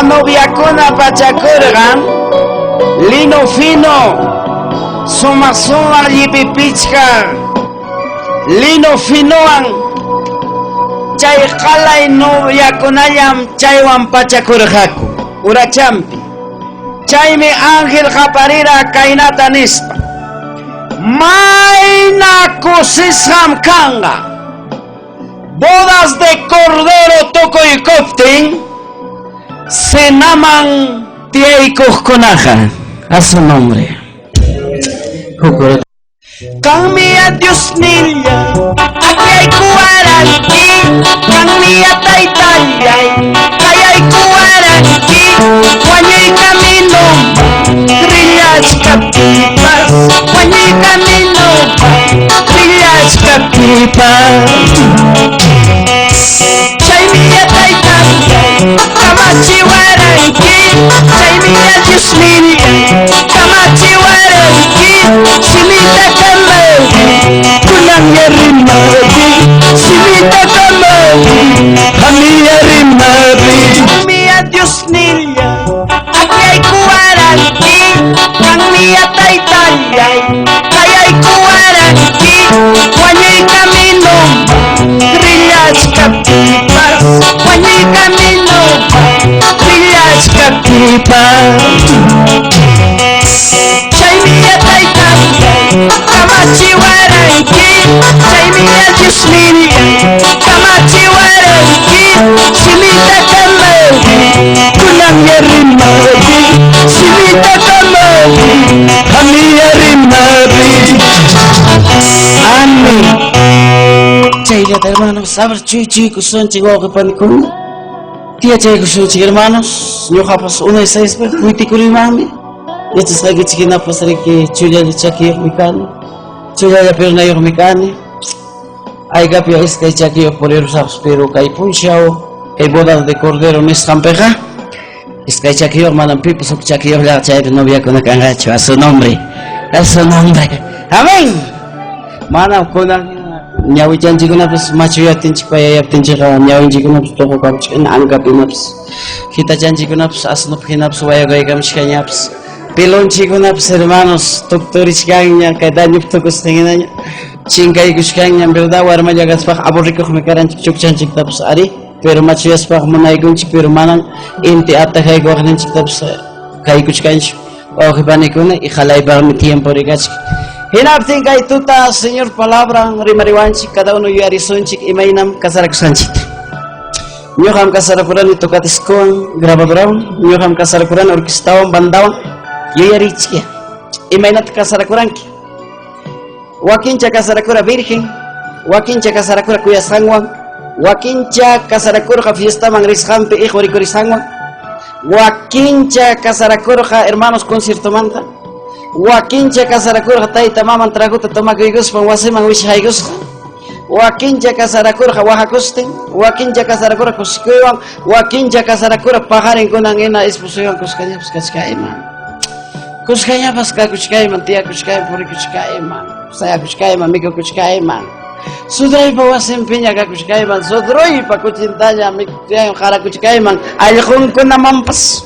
noviakuna pachakurgan lino fino sumak llipipichka lino finoan chay qalay noviakunallam chaywan pachakurqaku urachampi. Chaymi Ángel qaparira kaynata nispa mayna kusisham kanga bodas de cordero tukuykuptin senaman tiyaykuqkunaqa a su nombre. Kanmiya Dios niña, aquí hay cuaranqui, kanmiya taytallay, kay hay cuaranqui, wañuy camino, grillachka pipas, wañuy camino, grillachka pipas. Chaymiya taytallay, kamachi waranqui, chaymiya Dios niña, kamachi waranqui, simita Kunang yarimari, simita kamari, hami yarimari. Mia Dios niña, aquí hay cuaranqui, kang mia taytallay, kay hay cuaranqui, wañuy camino, grillachka pipas, wañuy camino, grillachka pipas. Chay mia taytallay, kamachi waranqui, chaymiya Dios niña, kamachi waranqui, simita kamari, kunang yarimari, simita kamari, hami yarimari. Amén. Chaylata hermanos, saber chuy kusun chihuahua panikun. Tía chay kusun hermanos, yo japas 1 y 6 pues kuitikulimami. Esto es que chiquina pues que chuya de chakir mikani. Chuya de perna yo mikani. Hay gapi es que chakir por el sabes pero kai punchao el bodas de cordero mis campeja. Es que chakir manam pipo sok chakir la chay novia con cangacho a su nombre. A su nombre. Amén. Manam con nyawi janji kuna pues macho ya tinchi pa ya tinchi ka nyawi janji kuna pues toko kam chikan anga pinaps. Kita janji kuna pues asno pinaps waya gay kam chikanyapс. Pilon chikunapis hermanos, doctores kanya, kada nyuptukos tinginanya, chingay kuskanya, verdad, warma yagaspak aburriko kumikaran chukchan chiktapis ari, pero machiyaspak manaygun chik, pero manang inti atakay ko kanin chiktapis kay kuskanch, o kipanikuna, ikalay ba kami tiempo rigachik. Hinapting kay tuta, Señor palabra, rimariwanchik, kada uno yuarisonchik, imaynam kasarakusanchik. Nyokam kasarakuran ito katiskon, grabadoran, nyokam kasarakuran orkestawan, bandawan, yuyarichia imaynata kasarakuranki wakincha kasarakura virgen wakincha kasarakura kuyasqanwan wakincha kasarakurqa fiestaman risqanpi hijo rikurisqanwan wakincha kasarakurqa hermanos conciertomanta wakincha kasarakurqa tayta maman traguta tomakuykuspan wasiman wishaykusqa wakincha kasarakurqa wahakustin wakincha kasarakurqa kusikuywan wakincha kasarakurqa pajarinkunan ina esposowan kuskañapis kachkayman kuskaya paska kuskaya man tia kuskaya puri kuskaya man saya kuskaya man miko kuskaya man sudrai bawa sempinya ka kuskaya man sudrai pa kucintanya miko yang khara kuskaya man alkhun kuna mampas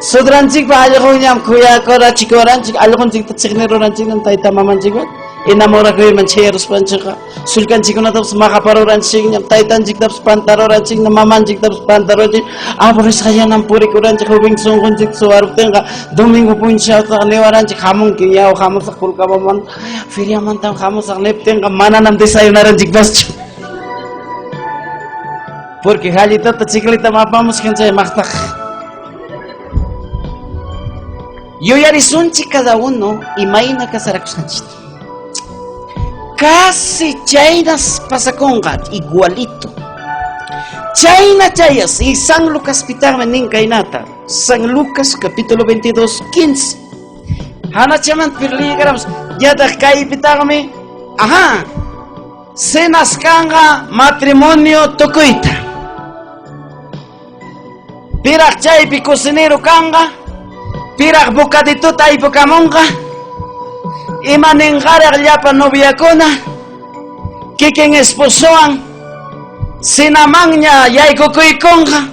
sudranchik pa alkhun yam kuya kora chikoranchik alkhun chik tsiknero ranchik nan taita mamanchik enamora ko man cheros panchika sulkan chikuna taps makaparo ranchik nyam taitan chik taps pantaro ranchik na mamanchik taps pantaro chik apuris kaya nam puri kuranchik hubing songkon chik suwarutenga domingo puncha ta lewaranchik hamung kiyaw hamung sa kulka maman firiaman tam hamung sa leptenga mana nam desayunaran chik bas porque halita ta chiklita mapamos kinsay maktak yo yarisunchik cada uno y maina kasarakusanchik. Casi chaynas pasacongat igualito. Chayna chayas y San Lucas pitame ninkainata. San Lucas capítulo 22, 15. Hana chaman pirligrams ya da kai pitame. Ajá. Cenas kanga matrimonio tokuita. Pirak chay pi cocinero kanga. Pirak bocadito tay bocamonga. Imanengarag llapa noviakuna kikin esposoan sinamangnya yay kukuykonga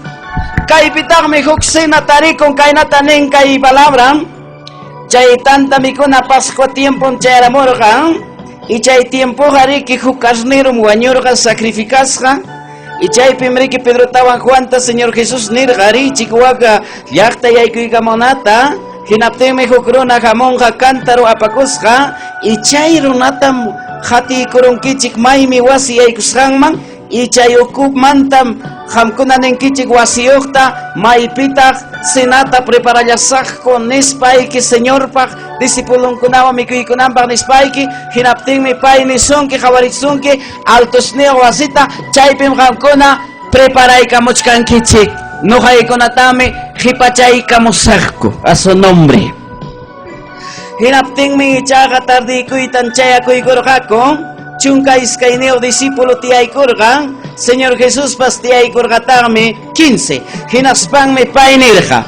Kaypitaqmi huk sina tarikun kaynata nin kay palabra. Chay tanta mikuna Pascua tiempon chayramurqa. Y chay tiempo riki huk carnero wañurqa sacrificasqa. Y chay pimriki Pedro tawan Juanta Señor Jesús nirqa richikwaka llaqta yaykuykamunata. Hinaptinmi huk runa hamunqa cántaro apakusqa. Y chay runatam hatikurunkichik maymi wasi yaykusqanman. Y chay ukupmantam hamkuna ninkichik wasiyuqta maypitaq sinata preparallasaqku nispayki Señorpaq disipulunkunawan mikuykunanpaq nispayki hinaptinmi pay nisunki qhawaritsunki altusniq wasita chaypim qamkuna preparaykamuchkankichik nuqaykunatami qhipachaykamusaqku a su nombre. Hinaptinmi ichaqa tardikuytan chayakuykurqaku chunka iskayneo discípulo tiyaykurqa Señor Jesús pas tiyaykurqataqmi 15 hinaspanmi pay nirqa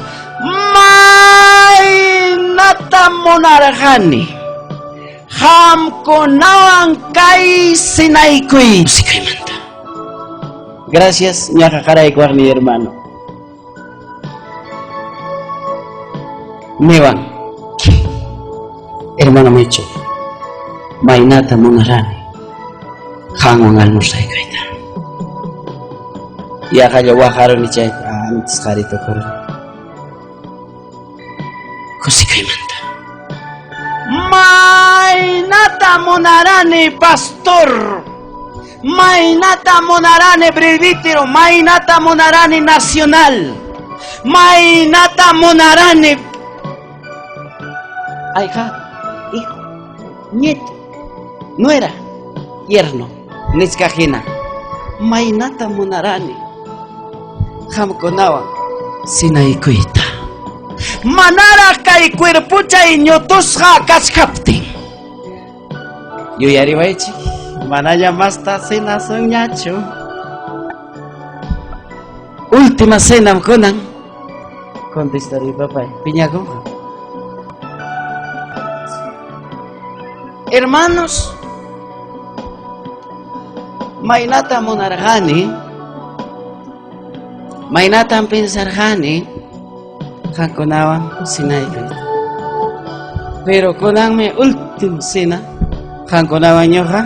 maynata munarqani qamkunawan kay sinaykuy musikaymanta. Gracias ñaqa qaraykuq mi hermano. Niwan hermano Mecho maynata munarani Hangwan almorzaykaita. Yakalla wajaruni chay antes qarito kuru. Kusikaymanta. Maynata munarani pastor. Maynata munarani presbítero. Maynata munarani nacional. Maynata munarani. Hija, hijo, nieto, nuera, yerno. Niskajina maynata munarani hamkunawan sinaykuyta manara kay cuerpuchay ñutusqa kachkaptin yuyariwaychik manalla masta cena soñachu última cena kunan contestaré papá piñaconja. Hermanos, maynata munarqani, maynata pensarqani, qamkunawan sinaykuyta. Pero kunanmi última cena, qamkunawan ñuqa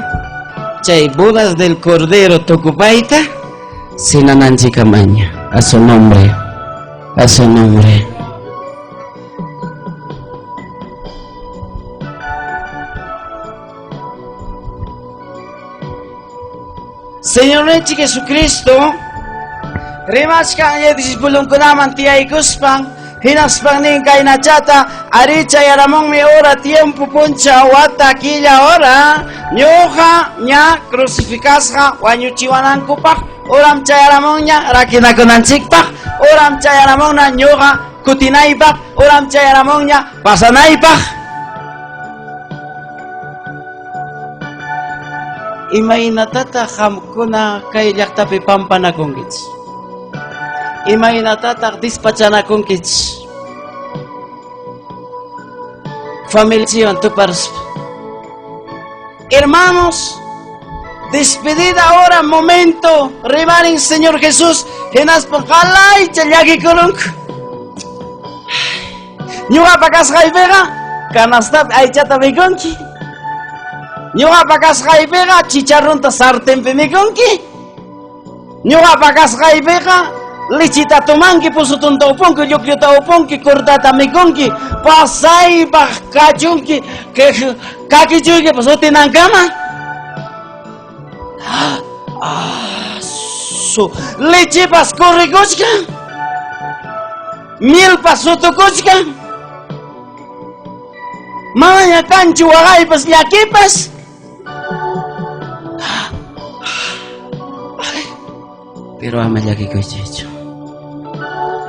chay bodas del Cordero tukupayta sinananchikamaña. A su nombre, a su nombre. Señor Nechi Jesucristo, rimashkan disipulunkunaman tiyaykuspan, hinaspan nin kay nachata, aricha yaramonmi hora tiempo puncha wata killa hora, ñuqa ña crucificasqa wañuchiwanankupaq, oram chayaramonña rakinakunanchikpaq, oram chayaramonna ñuqa kutinaypaq, oram chayaramonña pasanaypaq. Imaynatata qamkuna kay llaqtapi pampanakunkich. Imaynatata dispachanakunkich. Familia tuparspa. Hermanos, despedida ahora, momento, rimarin Señor Jesús, hinaspa qalay challakikulunk. Ñuqa kasqaypiqa kanastap aychata mikunki. Ñuqa kasqaypiqa chicharronta sartenpi mikunki. Ñuqa kasqaypiqa lichita tumanki, pusutunta upunki, lluqlluta upunki, kurdata mikunki, pasaypaq kachunki, kakichuyki pusutinankama. Lechipas kurrikuchka, milpas sutukuchka, mamaña kanchu waqaypas llakipas. Pero ama llakikuychaychu.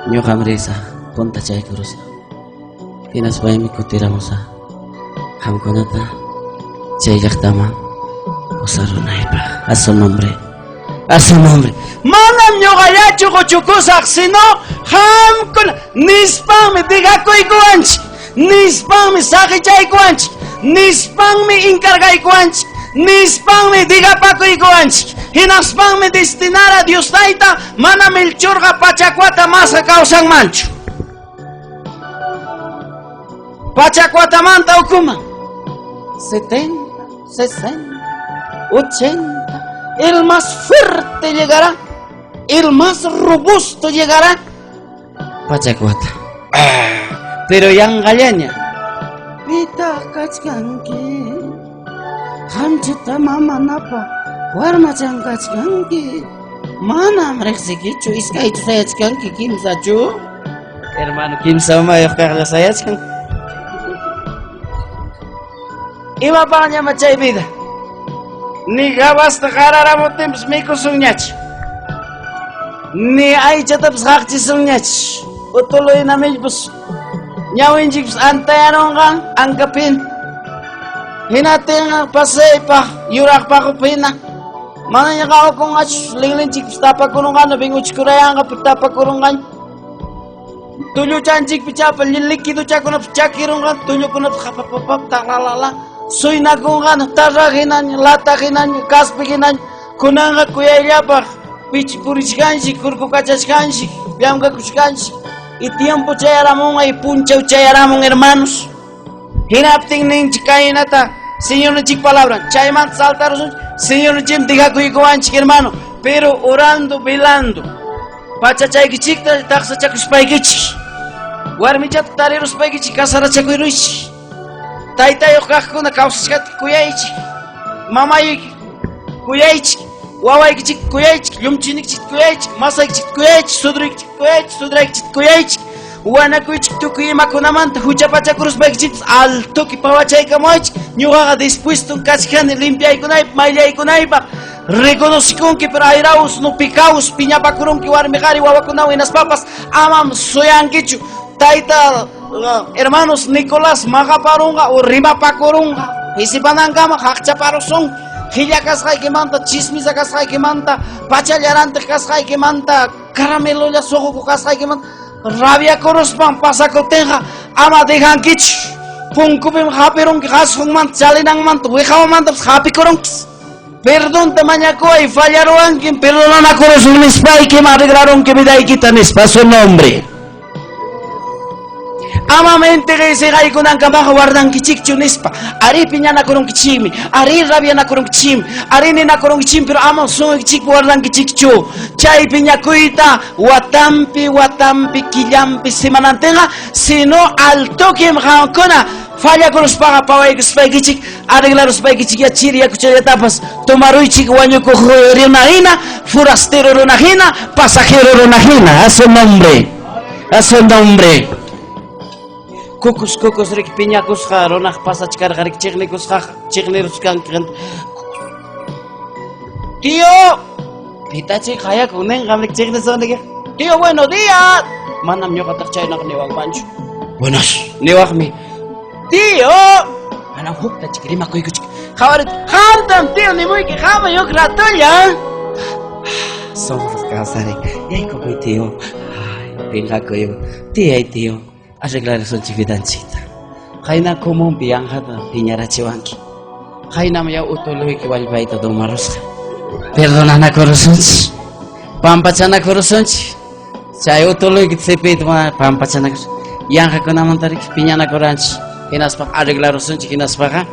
Ñuqam risa punta chaykurusa. Hinaspaymi kutiramusa. Qamkunata chay llaqtaman usarunaypaq. A su nombre. A su nombre. Manam ñuqallachu quchukusaq, sino qamkuna nispami digakuykuwanchik, nispami saqichaykuwanchik, nispami encargaykuwanchik, Nispangmi diga paco iguanchik. Hinaspangmi destinara Dios taita mana Melchorga pachacuata masa causan mancho. Pachacuata manta ukuma. 70, 60, 80. El más fuerte llegará. El más robusto llegará. Pachacuata. Pero yang galeña. Pita kachkanki. Hamchita mama napa. Warmachan kachkanki. Manam rexikichu. Iskaitu sayachkanki kimsachu. Hermano, kimsa mayo kagla sayachkanki. Ima paña machay vida. Ni gabasta qararamutimps mikusunñach. Ni aychatapas haqchisunñach. Utuloynamillpus ñawinchikpus antayanunqa ankapin. Hinatinqa pasaypaq yuraqpaqupina. Manaña qhawakunqachu linlinchikpus tapakurunqanu binguchikurayanqa tapakurunqañu. Tulluchanchikpi chapa liquiduchakunapas chakirunqa tullukunapas qhapapapap taqlalala. Suynakunqanu tarraqhinaña lataqhinaña kaspihinaña kunanqa kuyayllapaq pichipurishkanchik kurkukachashkanchik llamkakushkanchik y tiempo chayaramunqa y punchaw chayaramun hermanos. Hinaptin ninchik kaynata Señorninchik palabra chaymanta saltarusunchik Señorninchik dijakuykuwanchik hermano, pero orando velando pachachaykichikta taqsachakushpaykichik warmichata tariruspaykichik kasarachakuyruchik taytayuq kaqkuna kawsashkata kuyaychik mamayki kuyaychik wawaykichik kuyaychik llumchinikichik kuyaychik masaykichik kuyaychik sudruykichik kuyaychik sudraykichik kuyaychik wanakuychik tukuy imakunamanta huchapachakuruspaykichik altuki pawachaykamunchik ñuqaqa dispuesto kachkani limpiaykunaypaq mayllaykunaypaq reconocikunki pero ayrawus nupikawus piñapakurunki warmiqari wawakunawan hinaspapas amam suyankichu tayta hermanos Nicolás maqaparunqa o rimapakurunqa pisipanankama haqchaparusun qilla kasqaykimanta chismisa kasqaykimanta pachallarantaq kasqaykimanta caramelolla suquku kasqaykimanta rabiakuruspan pasakutinqa ama dejankichu punkupim hapirunki qhasqunmanta chalinanmanta wiqawamantapas hapikurunki perdonta mañakuay fallaruanki perdonanakurusun nispaykim arreglarunki vidaykita nispa su nombre. Amamente reisegaykunankamaqa guardankichikchu nispa ari piñanakurunkichimi ari rabianakurunkichimi ari ninakurunkichimi pero ama sunkichik guardankichikchu chay piñakuyta watampi killampi semanantenqa sino altokim qhawankuna fallakuruspaqa pawaykuspaykichik arreglaruspaykichik yachiriyakuchayatapas tomaruychik wañukuq runa hina forastero runa hina pasajero runa hina a su nombre Kukus riki piñakusqa runaq pasachkarqa riki chiqnikusqa chiqniruskanki tío pitachik hayaku ninqam riki chiqnisuniqa tío buenos días manam ñuqataq chaynaqa niwanmanchu buenas niwaqmi tío manam huktachik rimakuykuchik qhawarit qamtam tío nimuyki qama yuq ratulla somos casare yaykukuy tío ay pinqakuy tío arreglar su chividancita. Jaina común pianjata piñarachiwanki. Jaina maya utuluiki walpaita domarosqa. Perdonana corazonchi. Pampachana corazonchi. Chay utuluiki tsepit ma pampachana yanja kunamantarik piñana coranchi. Hinaspa arreglar sunchi hinaspaqa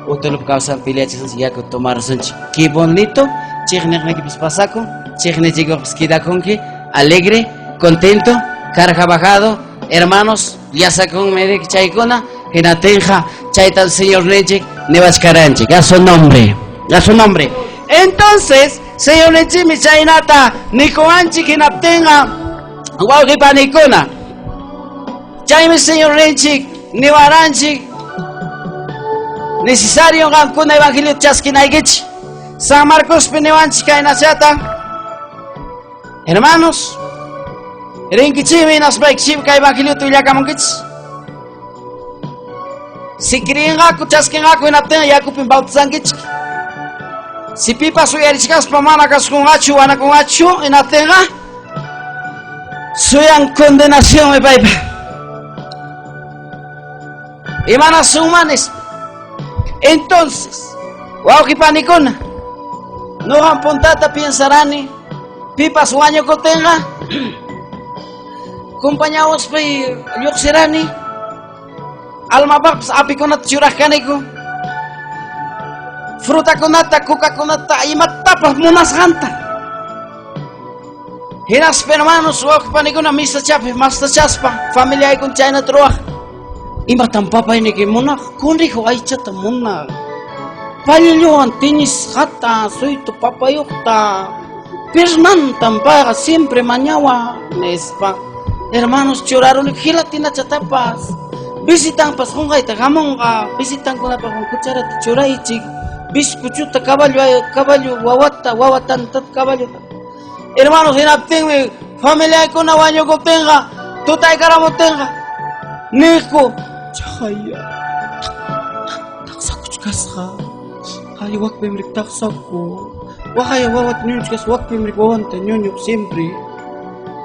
utulup causa piliachis yaku tomarosonchi. Qué bonito. Chiqniqniki pasaco. Chiqnichiko skidakonki alegre, contento, carga bajado. Hermanos, ya sacó un médico chaykuna, hinatenja, chaytal señor Nechik, nevachkaranchik, a su nombre. Entonces, señor Nechik, mi chaynata, nikoanchik, hinaptenga, waukipa nikuna. Chayme señor Nechik, niwaranchik, necesario gankuna evangelio chaskinaykichik. San Marcos piniwanchik kaynachata. Hermanos, Rinkichimi naspaykchimi kay evangelio tullakamunkich. Si kriinqaku chaskinqaku hinaptinqa yakupin bautizankichik. Si pipas uyarichkaspa mana kaskunqachu wanakunqachu hinaptinqa suyan condenación paypa. Imana sumanes. Entonces, Wauki panikuna. Nuhan puntata pensarani. Pipas waño ko tenga. Kumpañaos pay yuksirani. Almabaps api kunat curahkaniku. Fruta kunata, kuka kunata, imatapah munas hanta. Hinas hermanos, wauki panikuna misa chape, masta chaspa. Familia ikun chayna truah. Imatan papa ini ke munak, kunriho aichata munak. Palilloan tinis hata, suito papayokta. Persman tampaga siempre mañawa, nespa. Hermanos choraron gilatina chatapas. Visitan pas hongay tagamonga, visitan ko na pa kung kutsara ti churaichig. Bis kuchuta caballo, wawatan tat caballo. Hermanos, hinapting mi familia ko na wanyo ko tenga, tutay karamo tenga. Niko, chaya. Taksa kuchkasha. Hay wak pemrik taksa ko. Wakaya wawat nyuchkas wak pemrik wawanta nyonyok siempre.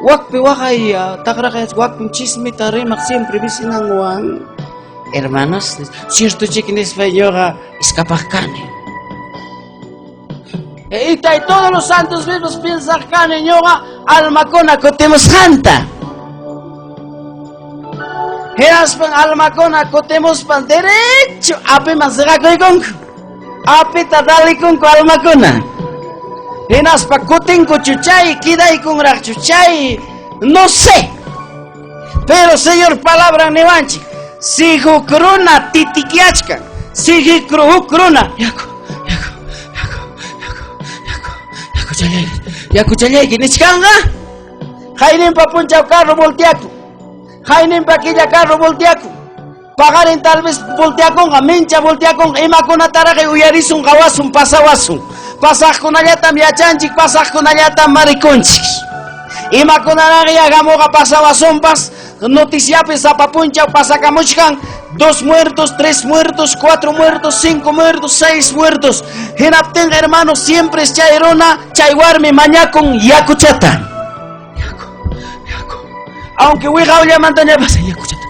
Wakpi wakaya takrakayas wakpim chismita remak siempre bisinangwan. Hermanos, cierto chiquen española escapacane. Y todos los santos vivos piensan cane ñoga almacona cotemos janta. Heraspan almacona cotemos pan derecho ape masagakoy ape tadali con almacona. Enas pacoten con chuchay, kidai con rachuchay, no sé. Pero Señor, palabra nevanchi, si jukruna titikiachka, si jukruna, yaku chalegi, nichkanga, jainin pa punchao carro volteaku, jainin pa quilla carro volteaku, pagarin tal vez volteakonga, mincha volteakonga, imakuna taraje uyarizun gawasun pasawasun. Pasaj kunallata miachanchik, pasaj kunallata marikunchik. Ima kunanaria gamoga pasawasompas, noticiapes zapapuncha pasakamuchkan, 2 muertos, 3 muertos, 4 muertos, 5 muertos, 6 muertos. Hinapten hermanos, siempre es chayrona, chaywarmi mañakon yakuchata. Aunque huiga olla mantaña pasa yakuchata.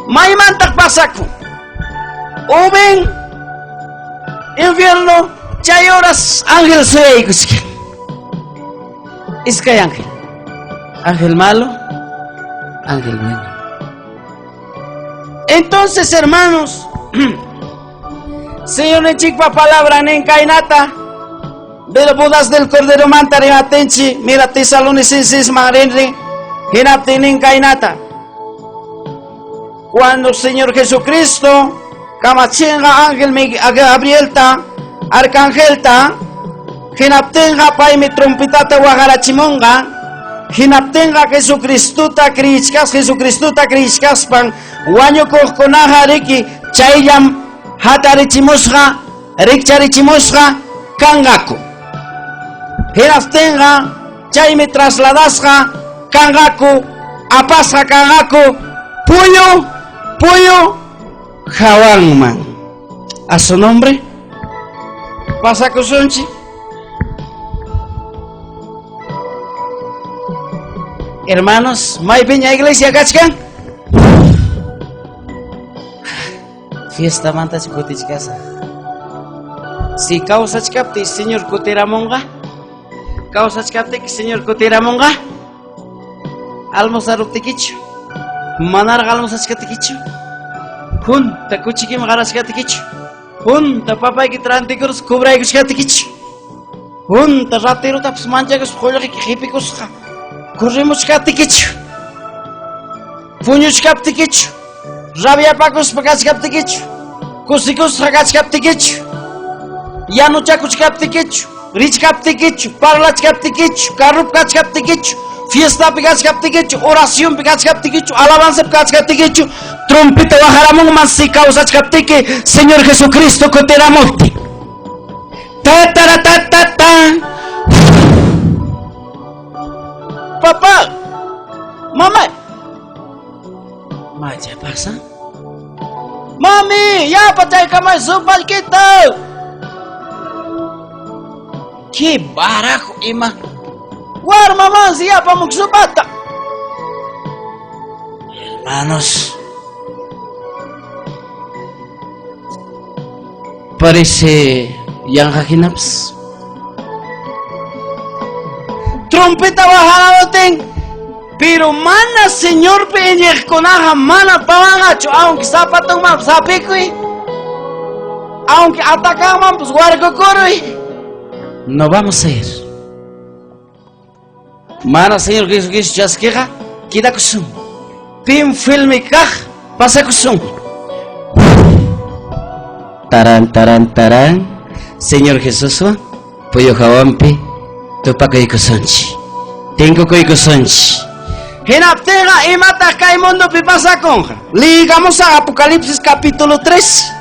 Maimantak pasaku. Uben infierno chay horas ángel soy. Es que hay ángel. Ángel malo, ángel bueno. Entonces, hermanos, Señor Nechikpa palabra nenkainata de los bodas del Cordero Mantare Atenchi, mira Tesalonicenses Marenre, Hinapte nenkainata. Cuando el Señor Jesucristo, Kamachenga Ángel Gabrielta, Arcangelta, Hinaptenga Paime Trompetata Wagarachimonga, Hinaptenga Jesucristuta Krishkas Pan, Wanyo Kokonaha Riki, Chayam Hatarichimosga, Rikcharichimosga, Kangaku. Hinaptenga, Chayme Trasladasga, Kangaku, Apasga Kangaku, Puyo Jawangman. A su nombre, Pasacosonchi. Hermanos, ¿may peña iglesia cachcan? Fiesta manta chicotichcasa. Si causa chcapte, señor Coteramonga. Causa chcapte, señor Coteramonga. Almorzar uptequicho. Manar galmos achkatikichu. Junta kuchiki magarashkatikichu. Junta papay kitrantikurus kubray kushkatikichu. Junta ratero taps manchagus khollaki hipikusqa. Corremos katikichu. Puñuch kaptikichu. Rabia pakus pakas kaptikichu. Kusikus hagas kaptikichu. Yanu chakuch kaptikichu. Rich kaptikichu. Parlach kaptikichu. Karup kach kaptikichu. Fiesta pikas kaptikichu, oración pikas kaptikichu, alabanza pikas kaptikichu, trompeta bajaramon mansi causa kaptiki, Señor Jesucristo coteramoti. Ta ta ta ta ta. Papá, mamá, ¿qué pasa? Mami, ya pachay kamay supalquito. ¿Qué barajo, Ima? War mamá, si ya pamuksubata. Hermanos, parece Yanja Hinaps. Trompeta bajada ten, pero mana señor peñej conaja mana pavagacho, aunque zapatón más zapico, aunque atacaban pues guarco coro, no vamos a ir. Mana señor que chasqueja, queda kusum. Pim filme kaj, pasa kusum. Taran, taran, taran. Señor Jesús, pollo jawampi, topaco y cosonchi. Tengo que cosonchi. Genaptega y mata Caimundo pipasa conja. Ligamos a Apocalipsis capítulo 3.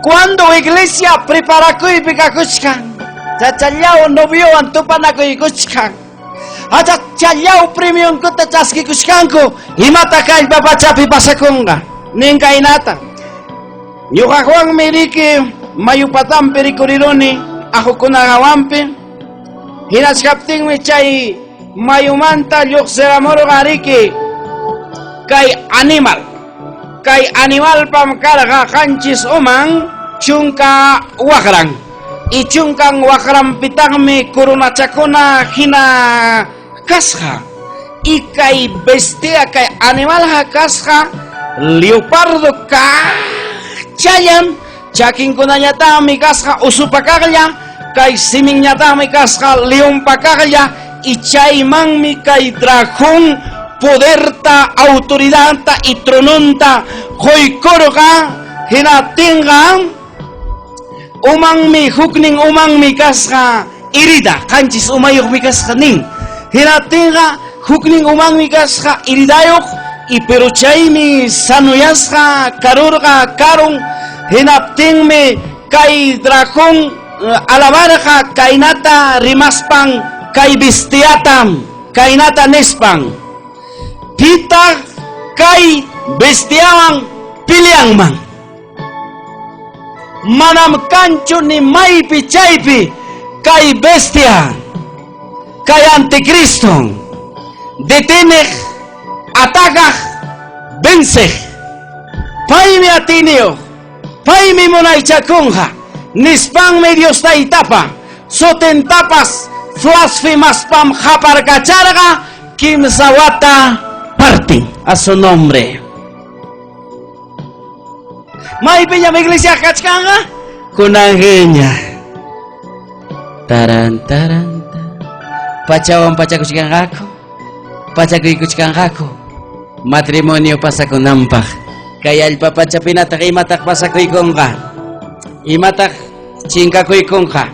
Cuando iglesia prepara coi picacuchcan. Chachallao novio antupana coi cuchcan. Acha challao premium kota chaski kuchkanko. Y mata kai papacha pipasa conga. Ninga inata. Yuha Juan Merike. Mayupatan perikurironi ahukuna gawampi hinas kapting mechay mayumanta yukseramoro gariki kay animal pamkarga kanchis umang chungka wakrang i chungkang wakram pitangmi kuruna chakuna hina kasha i kay bestia kay animal ha kasha leopardo ka chayam Chaking ko na nyata may kasha usupakagya, kay siming nyata may kasha leompakagya, ichay mang mi kay dragón, poderta, autoridadta, y trononta, hoy koroka, hinatinga, umang mi hukning umang mi kasha, irida, kanchis umayok mi kasha ning, hinatinga, hukning umang mi kasha, iridayok, iperuchay mi sanuyasha, karurga, karong, hinapting me kay dragón alabarja kainata rimaspang kay bestiatam kainata nespang pita kay bestiawang piliangmang manam kancho ni maypi chaypi kay bestia kay anticristo detenej atagaj vencej payme atinio Paimi monay chakunja, nispang medios ta itapa, soten tapas, flasfimas pam japarcacharga, kimsawata parting a su nombre. May piña mi iglesia kachkanga, kunangeña. Taran, taran, pachawan pachakuchikangako, pachakuikuchikangako, matrimonio pasa con nampaj. Kaya el papacha pinata kay matak pasakoy kongka. Imatak chingkakoy kongka.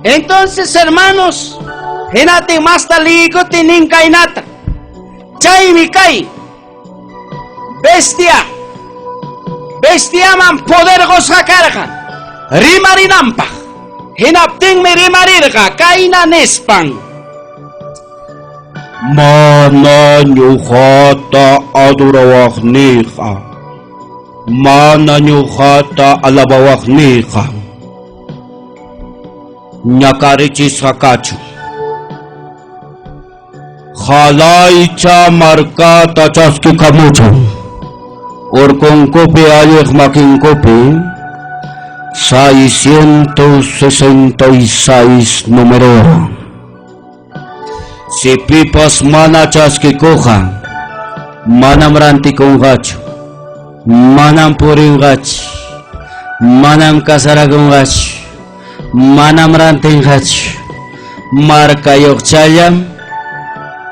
Entonces, hermanos, hinati mas taligo tining kainata. Chay mikay. Bestia. Bestia man poder gos kakarga. Rimarinampa. Hinapting mi rimarirga kaina nespang. Mana nyuhata adurawaknika, mana nyuhata alabawaknika, nyakarichis hakachu, halaicha markata chaski kamucho, orkon kopi ayek makin kopi, 666 número. Si pipas mana chaski koha, manam ranti kongach, manam puringach, manam kasaragongach, manam rantingach, marka yokchayam,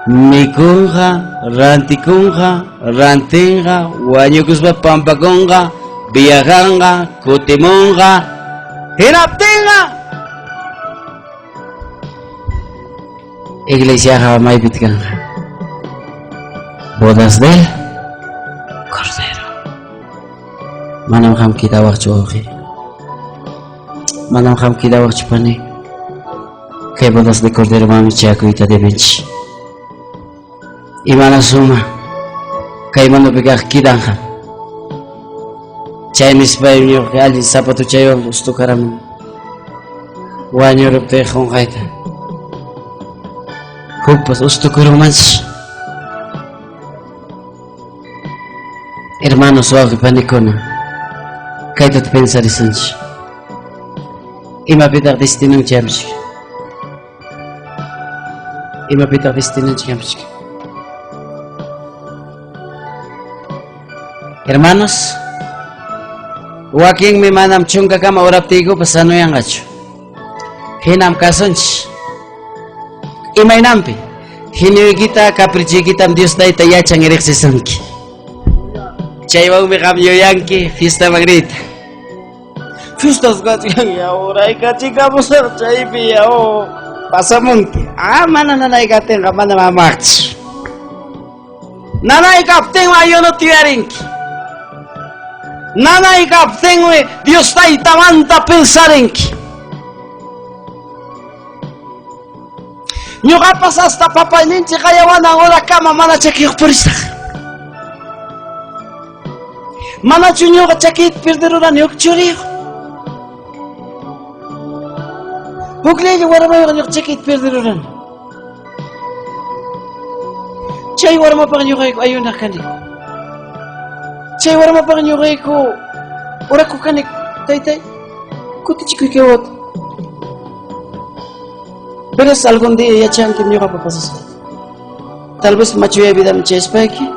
mikunga, rantikunga, rantinga, wanyukusba pampakonga, viajanga, kutimonga, hinaptinga. Iglesia jamás pitcanga. Bodas del Cordero. Manam ham kita wakchohi. Manam ham kita wakchpani. Que bodas de Cordero mami chaco ita de bench. Y mana suma. Que mano pegaj kidanja. Chay mis pay mío que alguien zapato chayo ustu karam. Wanyo rupte con gaita. Kupas ustu kurumans. Hermanos, wag panikona. Kahit at pensar isansi. Imapitak destinong James. Imapitak destinong James. Hermanos, waking mimanam chunga kama orap tigo pasano yang gacho. Hinam kasonch. Imay nampi. Hiniwi kita kaprichi kita Dios day tayachang ereksisanki. Chay wang mikam yoyanki fiesta magrita. Fiestas kachang ya oray kachika musar chay piya o pasamunki. Mana nanay kating kamana mamach. Nanay kapting mayono tiyarinki. Nanay kapting we Dios tay tamanta pensarinki. Nyuka pas hasta papaninchi kayawan ang ora kama mana chakiyok puristak. Mana chunyo ka chakit pirderuran yok churiyo. Hukley wara ba yok chakit pirderuran. Chay wara ma pang yok ayun na kanik. Chay wara ma pang yok ko ora ko kanik tay kuti chikoy kewot. Pero algún día ya chan que me iba a pasar. Tal vez macho ya vida me chespeki.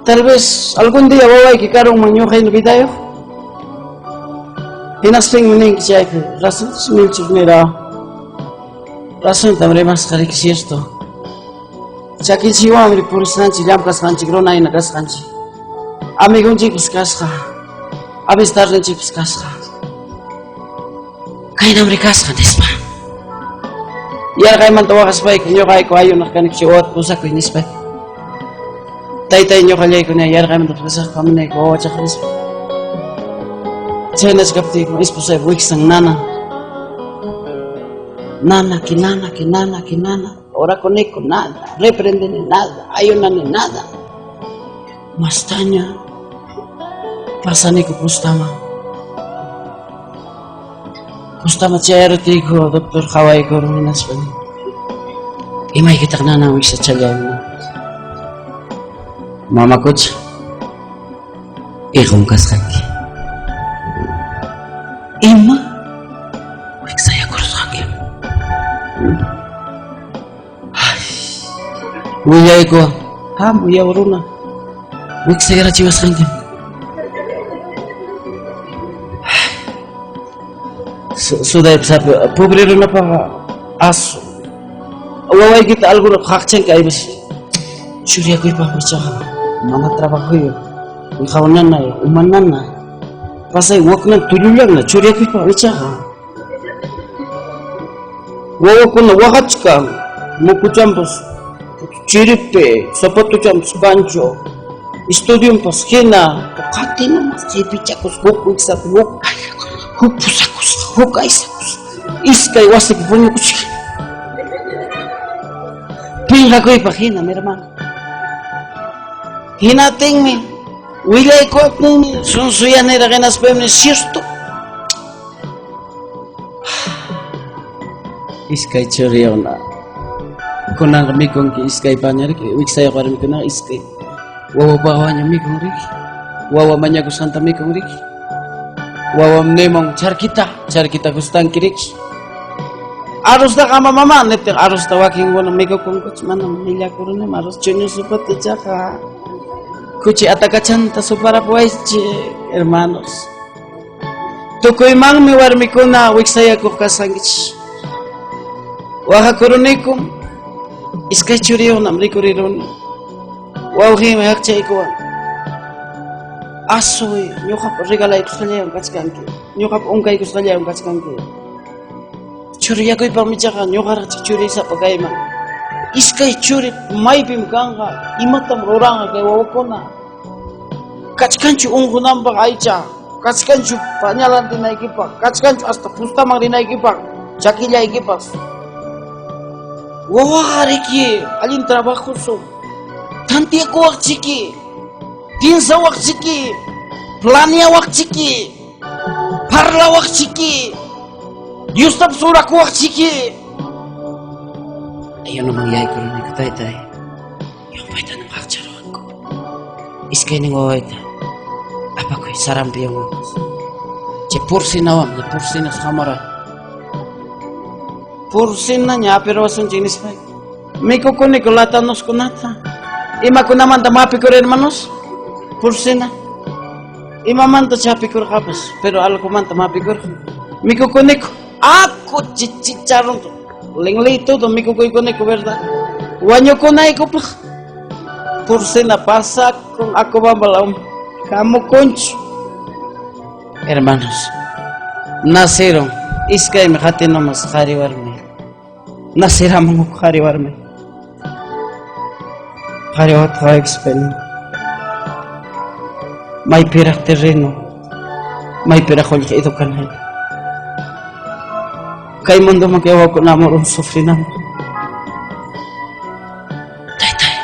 Tal vez algún día voy a que caro un maño en vida yo. Y nas tengo ni que ya que razón mil chunera. Razón también más cari que esto. Chakil si wa mi por sanchi jam kas sanchi grona ina kas sanchi. Amigo un chip kasha. Abistar un chip kasha. Kain amerikas kan despa. Yar kay man tawa kasbay kunyo kay ko ayon nakanik si ot pusa ko inisbay. Tay nyo kalay ko niya yar kay man tawa sa kami ko cha kris. Chenas kapti ko ispusay buik sang nana. Nana kinana. Ora ko ni ko nada. Reprende ni nada. Ayon na ni nada. Mastanya. Pasani ko pustama. Pustama chero tigo doktor Hawaii ko ruminas pa ni. Imay kita na nawik sa tiyagaw na. Mama coach. Ikong kaskanki. Ima. Wik saya kurus kanki. Muyay ko. Ha, muya uruna. Wik saya rachiwas kanki. Sudah sabi, pobrero na pa aso. Waway kita algo kakchen kay bas. Surya ko pa bicara. Mga trabaho yo. Ikaw na umanan na. Pasay wak na tululang na. Surya ko pa bicara. Wawa ko na wakat ka. Mukucham pas chiripe, sapato cham skancho. Studium pas kina. Kati na mas kipicha ko skuk sa wak. Hupusakus, hukaisakus. Iskay wasik punyo kuchik. Pinga ko ipakina, mi hermano. Hinating mi. Wilay ko at nung sunsuyan nila kinaspem ni Sirto. Iskay choriyaw na. Kunang kami kong ki iskay pa niya rin. Wik sayo ka rin ko na iskay. Wawa pa kawa niya mi kong rin. Wawa man niya kusanta mi kong rin. Wawam nemang car kita gustang kirik. Arus da kama mama netek arus da waking wana mega kongkoch mana milya kurune arus chunyo supat chaka. Kuchi atakachanta supara puaiche hermanos. Tukoy mang mi warmi kuna wiksaya ko kasangich. Waha kurunikum iskay churiyo namri kuriron. Wawhi me hakchay ko. Asoy, nyokap regalay ko sa kanya yung katsikanki. Nyokap ungkay ko sa kanya yung katsikanki. Churiya ko'y pamichakan, nyokar churi sa pagkaiman. Iskay churi, may pimkanga, imatam roranga kay wawako na. Katsikanchu ungko nambang aycha, katsikanchu panyalan tinay kipak, katsikanchu hasta pustamang rinay kipak, chakilya ikipak. Wawakari ki, alin trabaho so. Tanti ako wakchiki. Tinsa wakchiki, plania wakchiki, parla wakchiki, Yusuf surak wakchiki. Ayun ang mangyayari ko rin ni Katay-tay. Yung pwede ng makacharawan ko. iskay ning wawaita. Apa koy sarampi yung che pursin nawam, che pursin as kamara. Pursin na niya, pero wasun chinis pa. May kukuni ko latanos ko nata. Ima ko naman tamapi ko rin manos. Pursin na. Ima man to siya pikor kapos, pero alo ko man tamapi ko. May kukuni ko. Ako chichicharong to. Linglito to, may kukuni ko, verdad? Wanyo ko na iko pa. Pursin na pasak kung ako babalaw. Kamu concho. Hermanos, nacieron. Iskay mekati nomas hariwarme. Nacieron mo hariwarme. Hariwat haexpen. May pirak terreno. May pirak hol ka ito kanay. Kay mundo magyawa ko na mo ron sufrinan. Tay.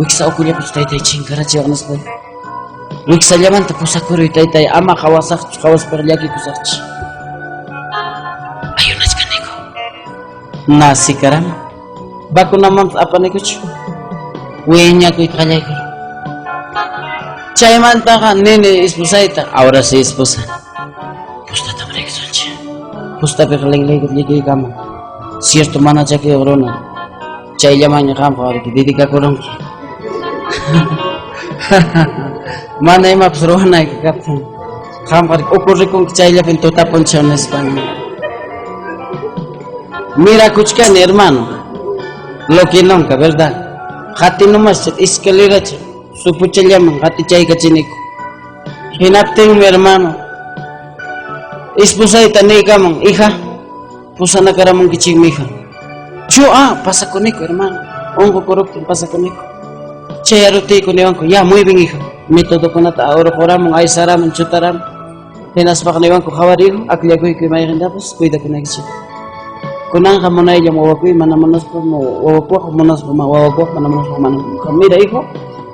Wiksa ako niya tay chingkara siya kanas boy. Wiksa yaman tapos ako rin tay ama kawas perlyagi ko sa chi. Ayun na siya kaniko. Nasi karam. Bako naman apa niko chu. Uenya ko ikalay ko. Chay man ta ka nene esposa ita. Ahora si esposa. Pusta ta break solche. Pusta pe kalay ko ligi kama. Cierto mana cha ke orona. Chay yaman niya kam pa ki didi ka kurong. Mana ima psrohana ki kapten. Kam pa ocurre con chay ya pinto tapon cha en España. Mira kuchkan hermano. Lo que nunca, ¿verdad? Hati nomás escalera su pucha llaman hati chay kachiniko. Hinapting mi hermano. Esposa itani kamang hija. Pusa na karamong kiching mi hija. Pasa conmigo, hermano. Ongo corrupto pasa conmigo. Chay aruti ko niwan ko. Ya, muy bien hija. Método ko na ta ahora poramong ay saramong chutaram. Hinas pa kaniwan ko kawariho. Akliya ko ikoy may rendapos. Cuida ko na kiching. Kunang kamunay jam wawakuy manamanos po mo wawakuak manos po wawakuak manamanos po manos kamida hijo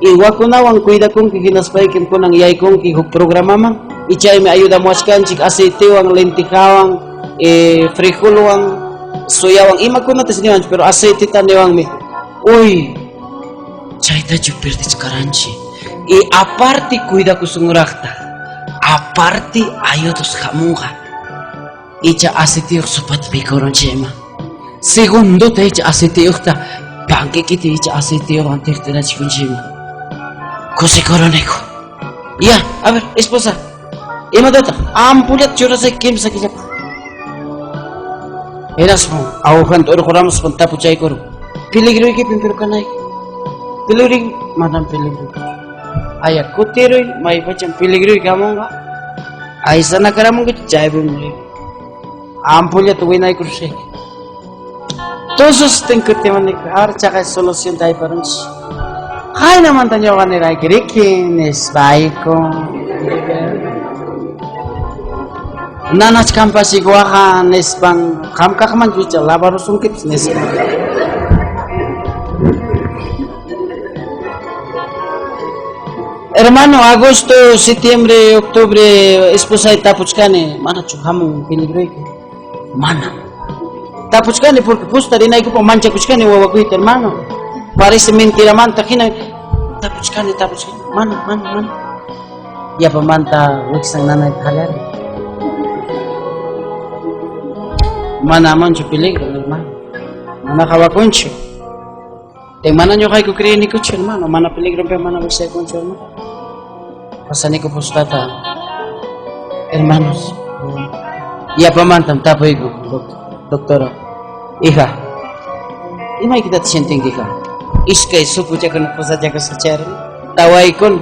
iwa kunawang kuida kong kikinaspay kim kunang iyay kong kihuk programa man ichay may ayuda mo askan chik asitiwang lentikawang frijolwang soyawang ima kuna tasniwan pero asiti taniwang mi uy chay ta chupirtis karanchi aparte kuida kusungurakta aparte ayudos kamunga Icha asitiuk sopat pikoron chema. Segundo te icha asitiuk ta panke kiti icha asitiuk antes de la chima. Cose coroneko. Ya, a ver, esposa. Ima data. Ampulat chura se kim sa kisap. Eras mo, awakan to oramos pun tapu chay koro. Peligro iki pimpiro kanay. Peligro, madam peligro. Ayak kutiroy, may pachang peligro kamu nga. Ay sana karamong chay bumuli. Ampulla tuwin ay krusek. Todos ten que te van a archa solución de ahí para uns. Hay na man tanyo kanira kirikin es baiko. Nanas kampas iguahan es bang kamkakman juicha labaros un kips nes. Hermano, agosto, septiembre, octubre, esposa y tapuchkane, mana chuhamu peligro. Mana. Tapuchkani porque pusta rin ay ko pa mancha kuchkani wawakuit hermano. Parece mentira man takina. Tapuchkani. Mana. Ya pa manta wiksang nanay kalar. Mana man chu peligro hermano. Mana kawakuncho. Te mana nyo kay ko kriya ni kucho hermano. Mana peligro pa mana wiksay kuncho hermano. Pasani ko pustata. Hermanos. Ya pamantam tapoy ko, doktora. Hija, imay kita siyenting hija. Iskay supucha ko na pasadya ko sa chair. Taway kon,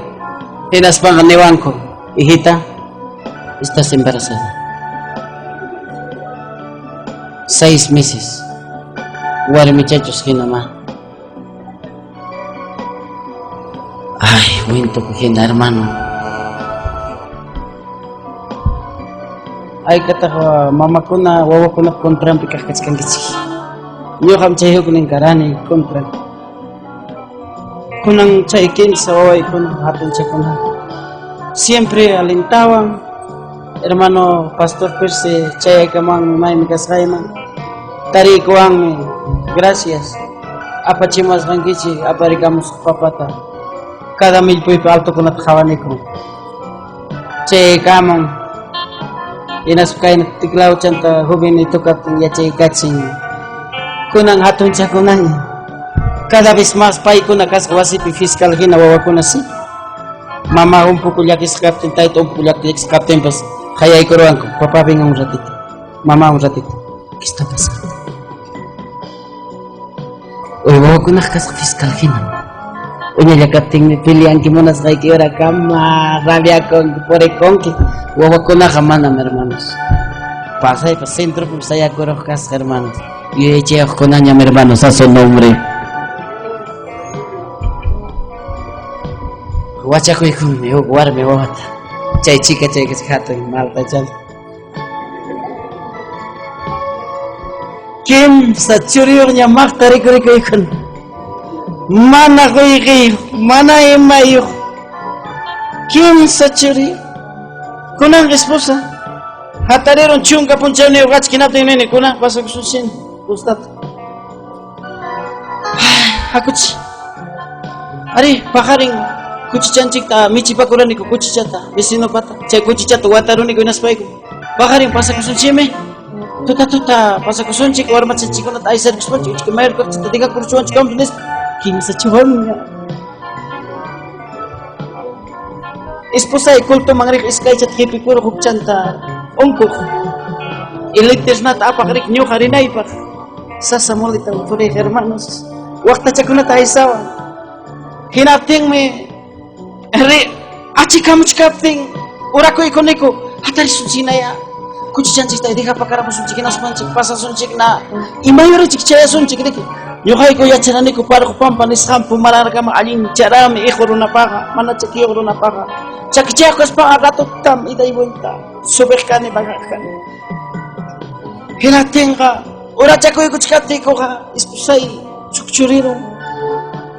tinas pang kaniwan ko. Hijita, estás embarazada. 6 meses. Wari muchachos kinama. Ay, winto ko kina hermano. Ay kata ko mama ko na wawa ko na kontran pikakats kang kitsi. Nyo kam chayo ko ning karani kontran. Kunang chaykin sa waway ko na hatun siya ko na. Siempre alintawang hermano Pastor Perse chay kamang may mikasay man. Tari ko ang gracias. Apa chimas kang kitsi aparikamos papata. cada mil puipo alto con la jabanico. Che kamon. Inas kain tiklaw chanta hubin itu katin ya che kacing. Kunang hatun chakunanya. Cada vez más pai kuna kaswasi pi fiscal hina wawa kuna si. Mama un poco ya que escapten taito un poco ya que escapten pues kaya ikuruan ko. Papá venga un ratito. Mamá un ratito. ¿Qué está pasando? Oye, wawa kuna kas fiscal hina. Unya ya kating pilihan kimonas kay kiora kama rabia con por conque. Wawa kuna kamana hermanos. Pasa y centro pues saya korokkas hermanos. Y eche konanya hermanos a su nombre. Wacha ko ikun me war me wata. Chay chica chay que hato malta chal. Kim sa churiyo nya maktari ko ikun. Mana ko iki, mana emayo. Kim sa churiyo. Kunang esposa. Hatareron chunga punchane ugach kinapte nene kuna pasa ko susin. Ustad. Hakuchi. Ari pakaring kuchi cancik ta michi pakuran ni kuchi chata vecino pata chay kuchi chata wataruni ko inas paiko bakaring pasa ko sunchime tuta pasa ko sunchik war machan chikona ta aisar ko sunchik ko mer ko chata diga kurchuan chikam tunis kim sa chihon esposa ikulto mangrik iskay chat hipi puro kupchanta ongko ilites nat apakrik nyo harinay pa sasamolita pure hermanos wakta chakuna ta aisawa hinapting me Re, aci kamu cakapting, orako ikoneko, hatari sunci na ya. Kuci cancik tadi apa karena sunci kena sunci, pasal sunci na. Imayu re cik caya sunci kene. Nyokai ko ya carane ko para ko pampanis kampu malar kama aling cara me ikhoro na paka, mana cek ikhoro na paka. Cak caya ko spa agato tam idai bonta, sobekane bagakane. Hinateng ka, ora cako ko cakapting ko ka, ispusai cukcuriro.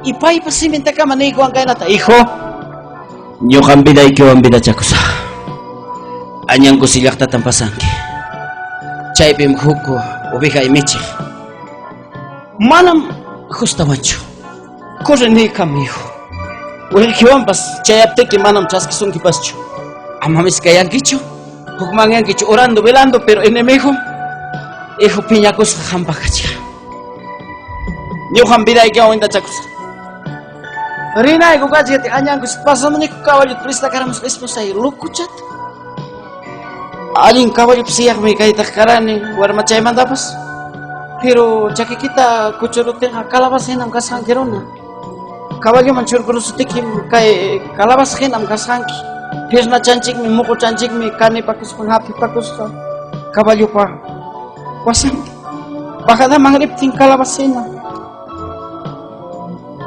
Ipai pasimenta ka manay ko ang kaya nata, iho. Nyo kambida ikyo ang bida chakusa. Anyang ko silyak tatampasangki. Chay pimhuko, ubika imichi. Manam kustawacho. Korre ni kamiho. Uhe kiwampas, chay apteki manam chaskisung kipascho. Amamis kayang kicho. Hukmangyang kicho orando velando, pero enemigo. Iho piñakos hambakacha. Nyo kambida ikyo ang bida chakusa. Rina ko kaji ati anyang ko pasam ni ko kawali prista karamos esposa lukuchat. Aling kawali psiyak may kay takarani war machay mandapas. Pero chaki kita kuchurutin kalabas hinam kasangkirona. Kawali mancur kurusutikim kay kalabas hinam kasangki. Pisna cancik mi muko cancik mi kani pakus panghapi pakus ka. Kawali pa. Wasam. Bakada mangrip ting kalabas hinam.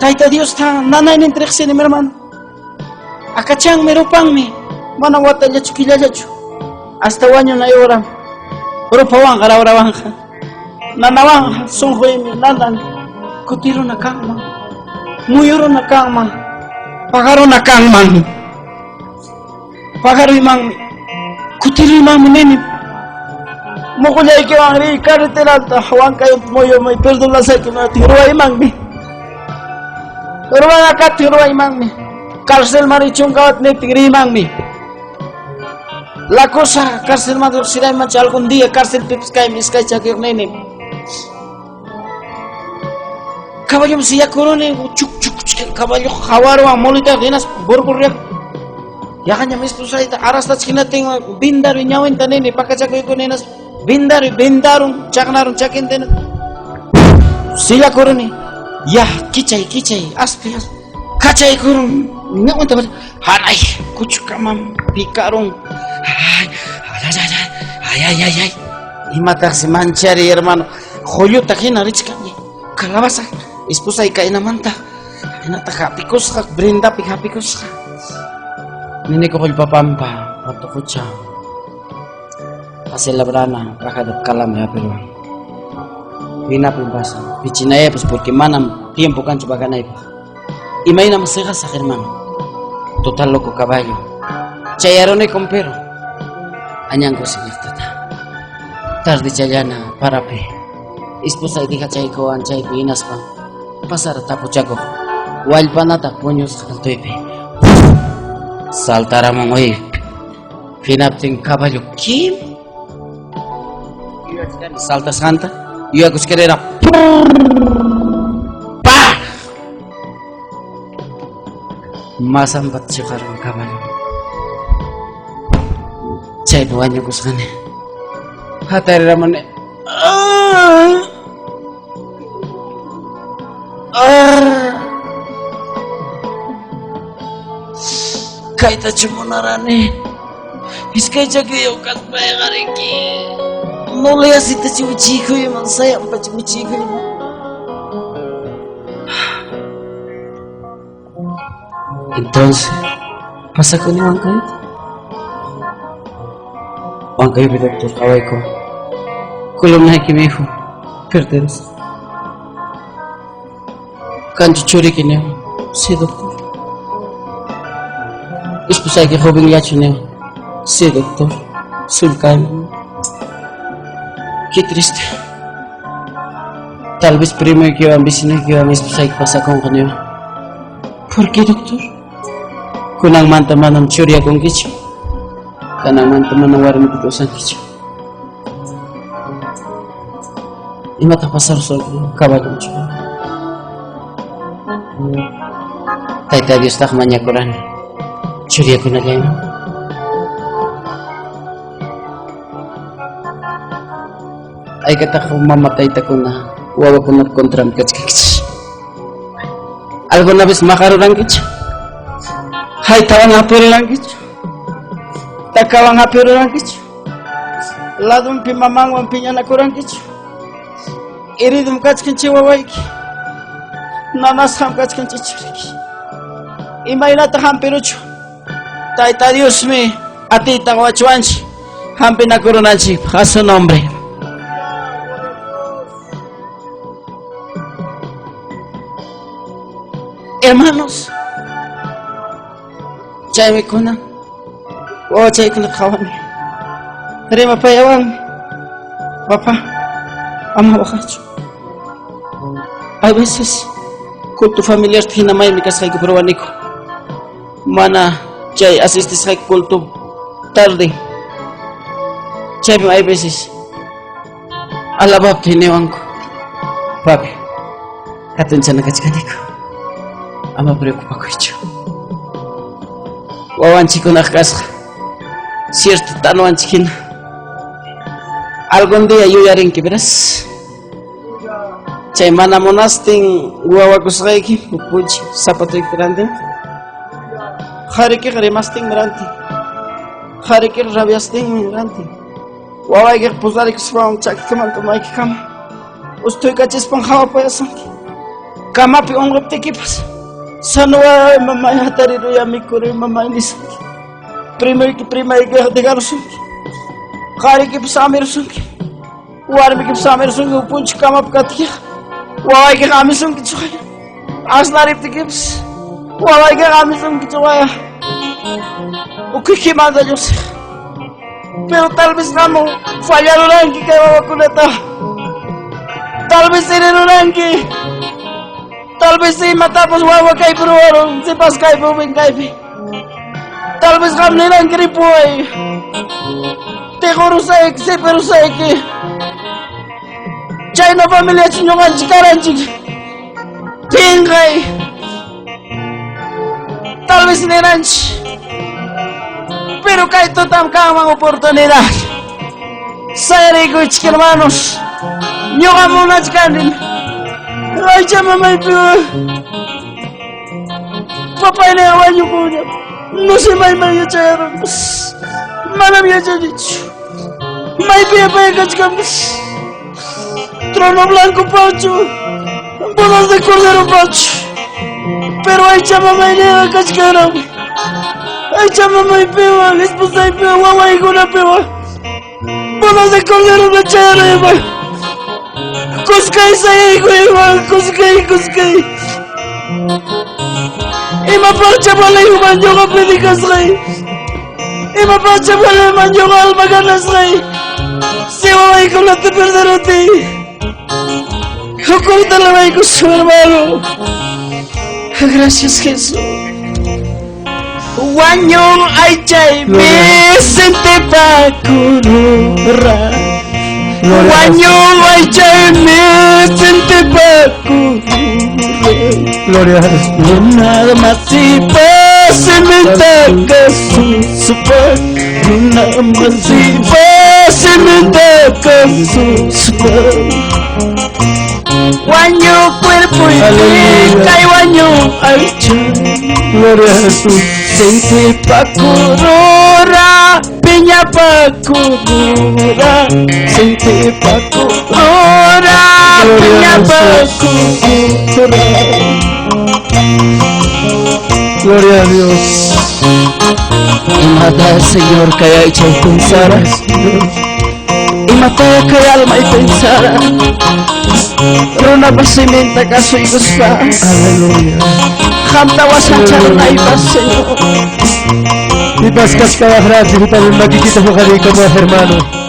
Taita Dios ta nanay nintrexi ni hermano. Akachang merupang mi. Mana wata yachu kilayachu. Hasta wanyo na yoram. Rupawang karawarawang ka. Nanawang sunghoy mi nanan. Kutiro na kangmang. Muyuro na kangmang. Pagaro na kangmang. Pagaro imang mi. Kutiro imang mi nenim. Mukulay kiyo ang rikariteralta. Hawang kayo moyo may perdon lang sa kinatiro imang mi. Urwang akat urwang imang mi, karsel marichung kawat ne tigri imang mi. Lakosa karsel madur siray manchal kundi karsel pips kay miskay chakir nene. Kabalyo siya kurone chuk kabalyo kawaro ang molita dinas borbor yak. Yakan niya mismo sa ita aras ta kinating bindar nyawin tanene pakachakoy ko nenas bindarong chaknarong chakin den. Siya kurone. Yah, kicay, aspi, kacay kurung, ngayon tayo, hanay, kucu kamam, pikarong, ay, imatak si manchari, hermano, hoyo takin na rich kami, kalabasa, esposa ikay naman ta, natakapikos ka, brinda, pikapikos ka, nini ko papampa, patukot siya, paselabrana, pakadap kalam ya, pero, pinapimbasa. Pichinaya pues porque manam tiempo cancho baganay pa. Imagina masegas sa hermano. Total loco caballo. Chayarone con pero. Anyang ko sinagtata. Tarde chayana parape. Esposa diga chay ko an chay pinas pa. Pasar tapo chago. Wallpanata puños saltoypi. Saltaraman oye. Finaptin caballo kim. Salta santa. Yo a cusquerera. Pa. Masambat chikarang caballo. Chay buanyo kusane. Hataraman. Kaita chumunarane. Iskay jagayo kasbay gariki. No le asita chico y mansaya pa chico. Entonces, pasa con Juan Caíto. Juan Caíto doctor Kawaiko. Columna que me dijo, pertenece. Kancho churi que neo, sí doctor. Esposa que joven ya chuneo, sí doctor. Sulcan. Qué triste. Tal vez primero que iban vecino que iban a esposa que pasa con Janeo. ¿Por qué doctor? Kunang manta manam churi con kicho. Kanang manta manam warmi kutusan kicho. Y mata pasar solo caballo churi. Taita Dios tak manyakuran. Churi ako na lang. Ay kata ko mamatay ta ko na. Wawa ko na kontram kach. Algo na bis makarurang kich. Hay tawang apirurang kich. Takawang apirurang kich. Ladum pimamang wampinya na kurang kich. Iridum kach kinchi wawaiki. Nanas ham kach kinchi churiki. Imaynata hampiruchu. Taita Dios me, a ti taguachuanchi, hampina coronanchi, a su nombre. Hermanos, chay kuna, o chay kuna kawani. Rema payawan, papá, ama bajacho. A veces, con tu familiar tina may mi casa hay que probar nico. Mana chay asistes hay culto tarde. Chay hay veces alabab tinewanko. Papi, katun sana kachkaniko. Ama preocupa koicho. Wawan chico na casa. Cierto tanuan chiquina. Algún día yo yarin que verás. Chay mana monastin guawakusraiki pupuchi zapato grande. Harike remasting miranti. Harike rabiasting miranti. Wawai ke pusari kuspaung chakikaman tomai kikam. Ustoy kachis pang hawa payasanki. Kamapi ongrupte kipas. Sanwa mamay hatari ruya mikuri mamay nisanki. Primay ke hatigar sunki. Harike pisamir sunki. Warmi ke pisamir sunki upunch kamap katia. Wawai ke kami sunki chukaya. Asnarip tikips. Wawai que gamisam que chawaya. O que manda yo sé. Pero tal vez no fallaron ranki que va culeta. Tal vez en el ranki. Tal vez si matamos guagua que hay por oro, si pas kai por ben kai. Tal vez gamne ranki ripoy. Te juro sé que pero sé que chay na familia chinyongan chikaranchi. Pingai. Tal vez en el ranch, pero que hay total cama oportunidad. Sarigo y hermanos, yo amo una chicandin. Ay, mamá y papá y el baño puño. No se me ha echado. Mana me ha dicho. Mai pie pega chicamos. Trono blanco pacho. Bodas de cordero pacho. Pero ay chama mai nega cascara. Ay chama mai pewa, esposa y pewa, guagua y guna pewa. Bodas de cordero de chareba. Cuscay say güey, cuscay. Ima parcha bala human yoga pedikas rey. Ima parcha bala man yoga alma ganas rey. Se va y con la te perderá ti. Oculta la vai con su hermano. Gracias, Jesús. Wanyong ay chay Vicente Pacurura. Wanyong ay chay Vicente Pacurura. Gloria a Dios. Nada más si pasemente que super. Nada más si pasemente que super. Guaño cuerpo y pica y guaño ay chay. Gloria a Jesús. Sente Pacurura, piña Pacurura, Sente Pacurura, piña Pacurura. Gloria a Dios. Y mata al Señor que haya hecho y pensara, y mata que alma y pensara, Runa pasimenta caso y guspa, Aleluya. Hamta wasanchar na iba Señor. Di pas kas kaya harap, di kita makikita mo kanina mga hermano.